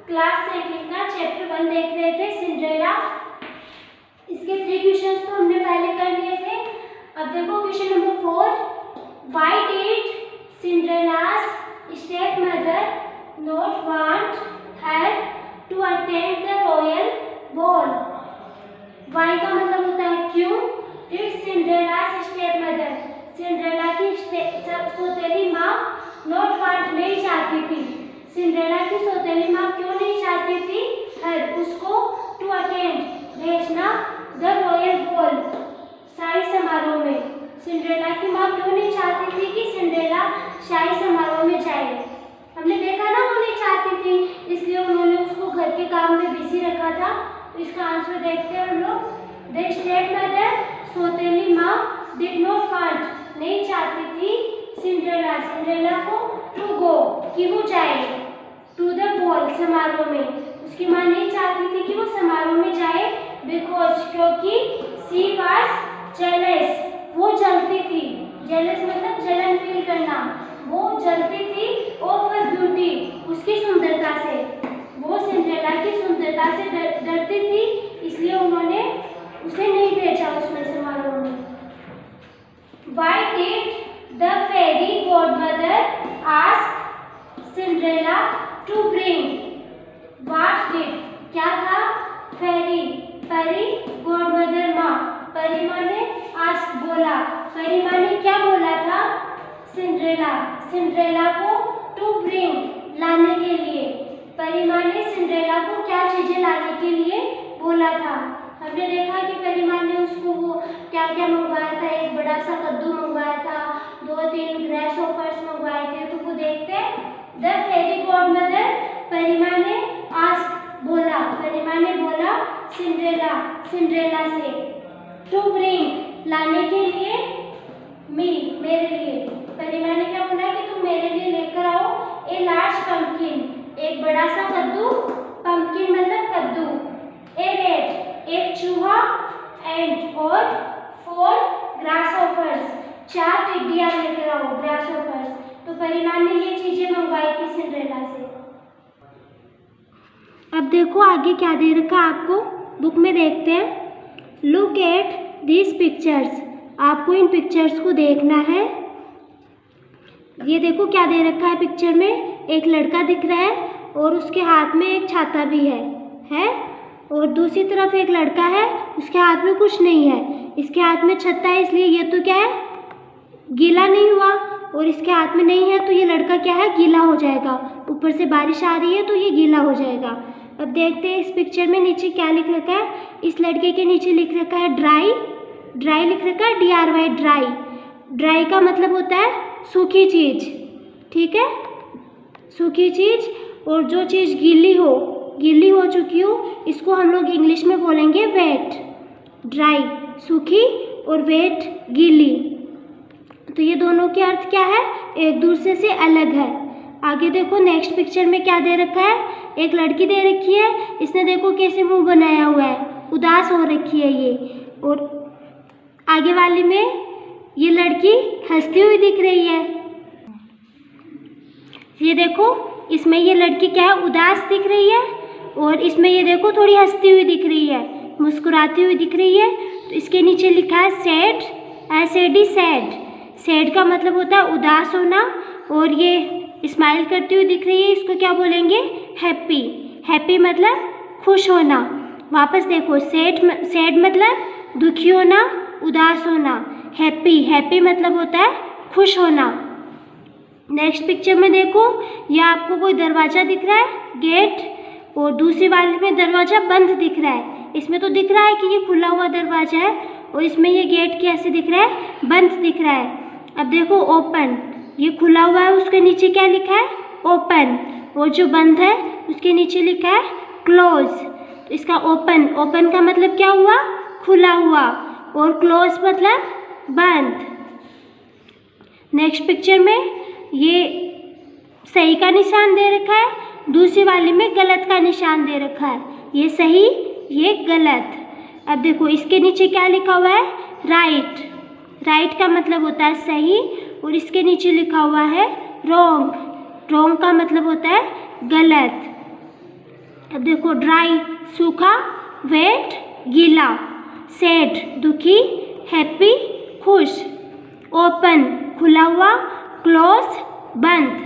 Class second का chapter 1 देख रहे थे, सिंड्रेला। इसके 3 क्वेश्चंस तो हमने पहले कर लिए थे। अब देखो question number 4, why did Cinderella's stepmother not want her to attend the royal ball. Why का मतलब होता है क्यों। Did Cinderella's stepmother, Cinderella की सौतेली माँ नॉट वांट नहीं चाहती थी। सिंड्रेला की सौतेली माँ क्यों नहीं चाहती थी, हर उसको टू अटेंड भेजना द रॉयल बॉल शाही समारोह में। सिंड्रेला की माँ क्यों नहीं चाहती थी कि सिंड्रेला शाही समारोह में जाए। हमने देखा ना वो नहीं चाहती थी, इसलिए उन्होंने उसको घर के काम में बिजी रखा था। तो इसका आंसर देखते हैं हम लोग। द स्टेप मदर, सौतेली माँ, डिड नॉट वांट नहीं चाहती थी सिंड्रेला, सिंड्रेला को टू गो कि वो जाए टू द बॉल समारोह में। उसकी माँ नहीं चाहती थी कि वो समारोह में जाए, बिकॉज क्योंकि शी वाज जेलस, वो जलती थी। जेलस मतलब जलन फील करना। वो जलती थी ऑफ हर ब्यूटी, उसकी सुंदरता से। वो सिंड्रेला की सुंदरता से डरती थी, इसलिए उन्होंने उसे नहीं भेजा उसमें समारोह में। Why did the fairy godmother ask Cinderella to bring? What did? क्या था? Fairy, परी, godmother माँ, परी माँ ने ask बोला, परी माँ ने क्या बोला था? सिंड्रेला, सिंड्रेला को to bring लाने के लिए। परी माँ ने सिंड्रेला को क्या चीजें लाने के लिए बोला था। हमने देखा कि परी माँ ने उसको वो क्या क्या मंगवाया था। एक बड़ा सा कद्दू मंगवाया था, 2-3 ग्रेस होपर्स मंगवाए थे। तो वो देखते हैं। द फेरी गॉडमदर, परी माँ ने आस्क बोला, परी माँ ने बोला सिंड्रेला, सिंड्रेला से टू ब्रिंग लाने के लिए, मी मेरे लिए। परी माँ ने क्या बोला कि तुम मेरे लिए लेकर आओ ए लार्ज पंपकिन, एक बड़ा सा कद्दू, पंपकिन मतलब कद्दू, ए रेट एक चूहा, एंड और 4 ग्रासहोपर्स 4 टिड्डियां लेकर आओ, ग्रासहोपर्स। तो परी माँ ने ये चीजें मंगवाई थी सिंड्रेला से। अब देखो आगे क्या दे रखा है आपको, बुक में देखते हैं। लुक एट दीज पिक्चर्स, आपको इन पिक्चर्स को देखना है। ये देखो क्या दे रखा है पिक्चर में, एक लड़का दिख रहा है और उसके हाथ में एक छाता भी है और दूसरी तरफ एक लड़का है, उसके हाथ में कुछ नहीं है। इसके हाथ में छत्ता है, इसलिए ये तो क्या है, गीला नहीं हुआ, और इसके हाथ में नहीं है तो ये लड़का क्या है, गीला हो जाएगा। ऊपर से बारिश आ रही है तो ये गीला हो जाएगा। अब देखते हैं इस पिक्चर में नीचे क्या लिख रखा है। इस लड़के के नीचे लिख रखा है ड्राई, ड्राई लिख रखा है DRY, ड्राई। ड्राई का मतलब होता है सूखी चीज, ठीक है, सूखी चीज। और जो चीज़ गीली हो चुकी हो, इसको हम लोग इंग्लिश में बोलेंगे वेट। ड्राई सूखी और वेट गीली। तो ये दोनों के अर्थ क्या है, एक दूसरे से अलग है। आगे देखो नेक्स्ट पिक्चर में क्या दे रखा है। एक लड़की दे रखी है, इसने देखो कैसे मुंह बनाया हुआ है, उदास हो रखी है ये। और आगे वाली में ये लड़की हंसती हुई दिख रही है। ये देखो इसमें ये लड़की क्या है, उदास दिख रही है, और इसमें ये देखो थोड़ी हंसती हुई दिख रही है, मुस्कुराती हुई दिख रही है। तो इसके नीचे लिखा है सैड, SAD सैड। सैड का मतलब होता है उदास होना, और ये स्माइल करती हुई दिख रही है, इसको क्या बोलेंगे, हैप्पी। हैप्पी मतलब खुश होना। वापस देखो, सैड मतलब दुखी होना, उदास होना। हैप्पी, हैप्पी मतलब होता है खुश होना। नेक्स्ट पिक्चर में देखो, यह आपको कोई दरवाज़ा दिख रहा है, गेट, और दूसरी वाले में दरवाज़ा बंद दिख रहा है। इसमें तो दिख रहा है कि ये खुला हुआ दरवाज़ा है, और इसमें ये गेट कैसे दिख रहा है, बंद दिख रहा है। अब देखो ओपन, ये खुला हुआ है, उसके नीचे क्या लिखा है, ओपन, और जो बंद है उसके नीचे लिखा है क्लोज। तो इसका ओपन, ओपन का मतलब क्या हुआ, खुला हुआ, और क्लोज मतलब बंद। नेक्स्ट पिक्चर में ये सही का निशान दे रखा है, दूसरी वाली में गलत का निशान दे रखा है। ये सही, ये गलत। अब देखो इसके नीचे क्या लिखा हुआ है, राइट। राइट का मतलब होता है सही, और इसके नीचे लिखा हुआ है रॉन्ग। रॉन्ग का मतलब होता है गलत। अब देखो ड्राई सूखा, वेट गीला, सैड दुखी, हैप्पी खुश, ओपन खुला हुआ, क्लोज बंद,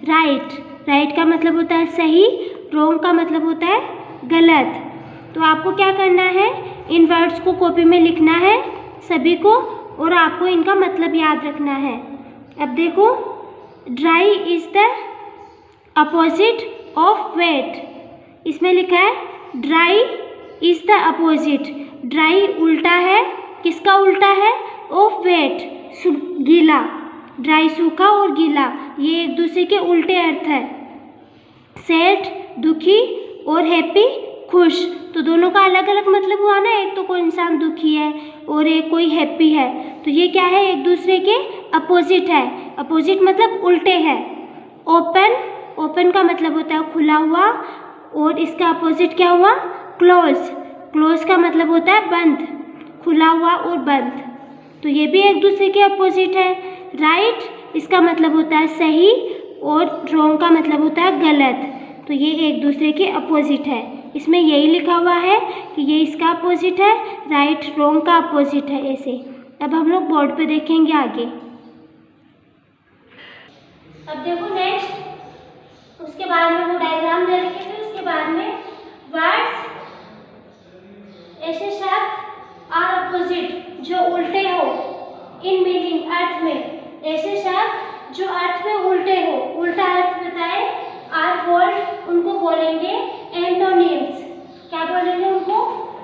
राइट राइट का मतलब होता है सही, रॉन्ग का मतलब होता है गलत। तो आपको क्या करना है, इन वर्ड्स को कॉपी में लिखना है सभी को, और आपको इनका मतलब याद रखना है। अब देखो dry is the opposite of wet, इसमें लिखा है dry is the opposite, dry उल्टा है, किसका उल्टा है, ऑफ वेट गीला, ड्राई सूखा और गीला ये एक दूसरे के उल्टे अर्थ है। सैड दुखी और हैप्पी खुश, तो दोनों का अलग अलग मतलब हुआ ना, एक तो कोई इंसान दुखी है और एक कोई हैप्पी है, तो ये क्या है, एक दूसरे के अपोजिट है, अपोजिट मतलब उल्टे है। ओपन, ओपन का मतलब होता है खुला हुआ, और इसका अपोजिट क्या हुआ, क्लोज, क्लोज का मतलब होता है बंद, खुला हुआ और बंद, तो ये भी एक दूसरे के अपोजिट है। राइट इसका मतलब होता है सही, और रॉन्ग का मतलब होता है गलत, तो ये एक दूसरे के अपोजिट है। इसमें यही लिखा हुआ है कि ये इसका अपोजिट है, राइट रॉन्ग का अपोजिट है ऐसे। अब हम लोग बोर्ड पे देखेंगे आगे। अब देखो नेक्स्ट, उसके बाद में वो डायग्राम दे रखे थे, उसके बाद में वर्ड्स ऐसे शब्द आर अपोजिट जो उल्टे हो इन मीनिंग अर्थ में, ऐसे शब्द जो अर्थ में उल्टे हो, उल्टा अर्थ बताए आर वर्ड, उनको बोलेंगे एंटोनिम्स। क्या बोलेंगे उनको,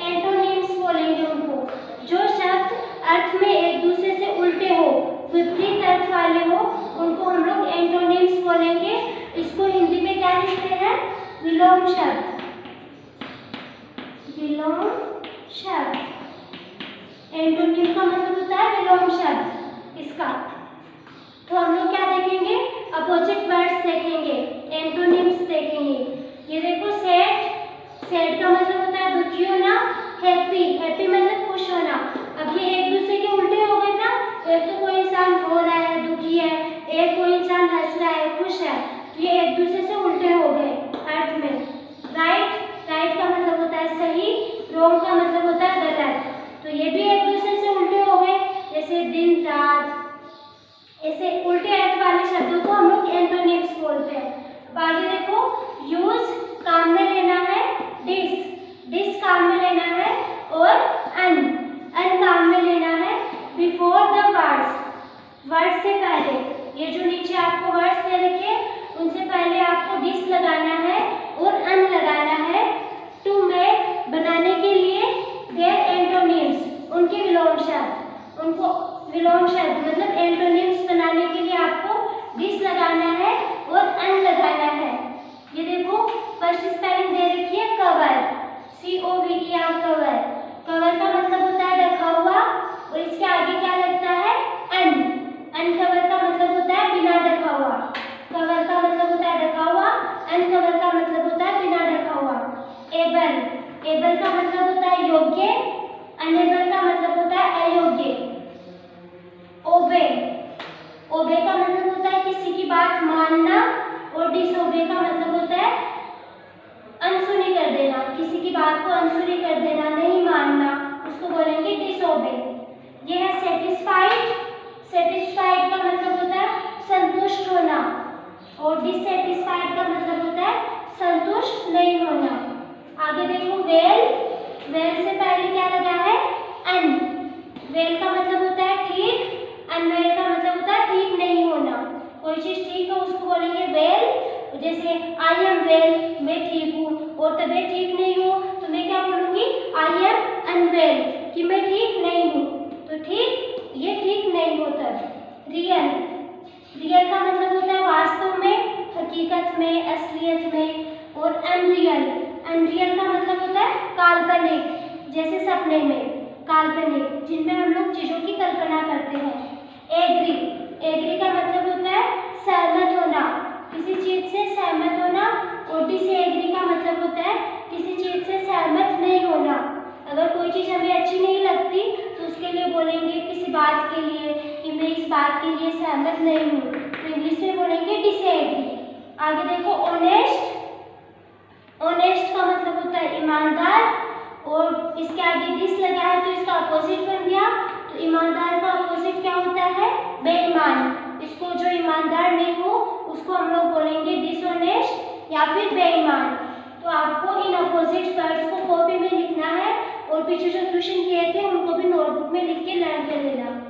एंटोनिम्स बोलेंगे उनको। जो शब्द अर्थ में एक दूसरे से उल्टे हो, विपरीत अर्थ वाले हो, उनको हम लोग एंटोनिम्स बोलेंगे। इसको हिंदी में क्या लिखते हैं, विलोम शब्द, विलोम शब्द। एंटोनिम का मतलब होता है विलोम शब्द इसका। तो हम लोग क्या देखेंगे, अपोजिट वर्ड्स देखेंगे, एंटोनिम्स देखेंगे। ये देखो सैड, सैड का मतलब होता है दुखी होना, हैप्पी, हैप्पी मतलब खुश होना। अब ये एक दूसरे के उल्टे हो गए ना, एक तो कोई इंसान रो रहा है दुखी है, एक कोई इंसान हंस रहा है खुश है, तो ये एक दूसरे से उल्टे हो गए अर्थ में। राइट, राइट का मतलब होता है सही, रॉन्ग का मतलब होता है गलत, तो ये भी एक दूसरे से उल्टे हो गए, जैसे दिन रात, ऐसे उल्टे अर्थ वाले शब्दों को हम लोग एंटोनिम्स बोलते हैं। अब आगे देखो, यूज काम में लेना है, डिस, डिस काम में लेना है, और अन, अन काम में लेना है। बिफोर द वर्ड्स, वर्ड से पहले, ये जो नीचे आपको वर्ड्स दे रखे उनसे पहले आपको डिस लगाना है और अन लगाना है। टू मेक बनाने के लिए, देयर एंटोनिम्स उनके विलोम शब्द, उनको विलोम शब्द मतलब एंटोनिम्स बनाने के लिए आपको डिस लगाना है और अन लगाना है। ये देखो फर्स्ट स्पेलिंग दे रखी है कवर, COVER कवर। कवर का मतलब होता है ढका हुआ, और इसके आगे क्या लगता है, अन, अनकवर का मतलब होता है बिना ढका हुआ। कवर का मतलब होता है ढका हुआ, अनकवर का मतलब होता है बिना ढका हुआ। एबल, एबल का मतलब होता है योग्य, अनेबल का मतलब होता है अयोग्य। ओबे, ओबे का मतलब होता है किसी की बात मानना, और डिसोबे का मतलब होता है अनसुनी कर देना, किसी की बात को अनसुनी कर देना, नहीं मानना, उसको बोलेंगे डिसोबे। ये है सेटिस्फाइड, सेटिस्फाइड का मतलब होता है संतुष्ट होना, और डिससेटिस्फाइड का मतलब होता है संतुष्ट नहीं होना। आगे देखो वेल, वेल से पहले क्या लगा है, अन, वेल का मतलब होता है ठीक, अनवेल का मतलब होता है ठीक नहीं होना। कोई चीज ठीक है उसको बोलेंगे वेल, जैसे आई एम वेल, मैं ठीक हूँ, और तबीयत ठीक नहीं हो तो मैं क्या बोलूँगी, आई एम अनवेल, कि मैं ठीक नहीं हूँ, तो ठीक, ये ठीक नहीं होता। रियल, रियल का मतलब होता है वास्तव में, हकीकत में, असलियत में। और अनरियल, अनरियल का मतलब होता है काल्पनिक, जैसे सपने में, काल्पनिक जिनमें हम लोग चीज़ों की कल्पना करते हैं। एग्री, एग्री का मतलब होता है सहमत होना, किसी चीज़ से सहमत होना। और डिसएग्री का मतलब होता है किसी चीज़ से सहमत नहीं होना। अगर कोई चीज़ हमें अच्छी नहीं लगती तो उसके लिए बोलेंगे किसी बात के लिए कि मैं इस बात के लिए सहमत नहीं हूँ, तो इंग्लिश में बोलेंगे डिसएग्री। आगे देखो ऑनेस्ट, ऑनेस्ट का इसके आगे दिस लगा है तो इसका अपोजिट बन गया। तो ईमानदार का अपोजिट क्या होता है? बेईमान। इसको जो ईमानदार नहीं हो उसको हम लोग बोलेंगे डिसऑनेस्ट या फिर बेईमान। तो आपको इन अपोजिट वर्ड्स को कॉपी में लिखना है और पीछे जो क्वेश्चन किए थे उनको भी नोटबुक में लिख के लर्न कर लेना।